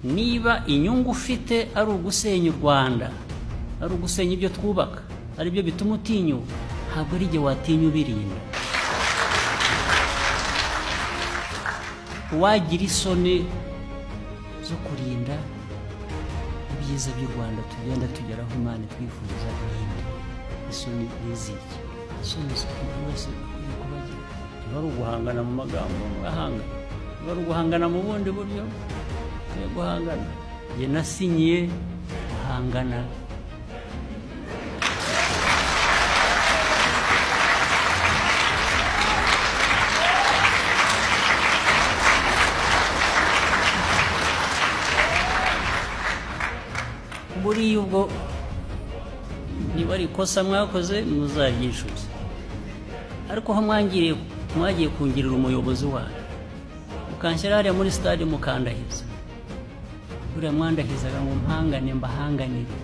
niba inyungu ufite ari ugusenya u Rwanda, ari ugusenya ibyo twubaka, ari byo bituma utinyuka, ntabwo ari igihe watinya ubirinda. Wagira isoni zo kurinda ibyiza by'u Rwanda tugenda tugeraho Imana twifuza n'indi. Isoni n'iziki, isoni z'umuntu wese akwiye kubagira. Niba ari uguhangana mu magambo mugahangana, niba ari uguhangana mu bundi buryo akwiye guhangana. Jye nasinyiye guhangana. Buriya ubwo niba ari ikosa mwakoze muzaryishuze, ariko aho mwagiye kungirira umuyobozi wanyu mukanshyira hariya muri stade mukandahiza, buriya mwandahizaga ngo mpangane mbahanganire.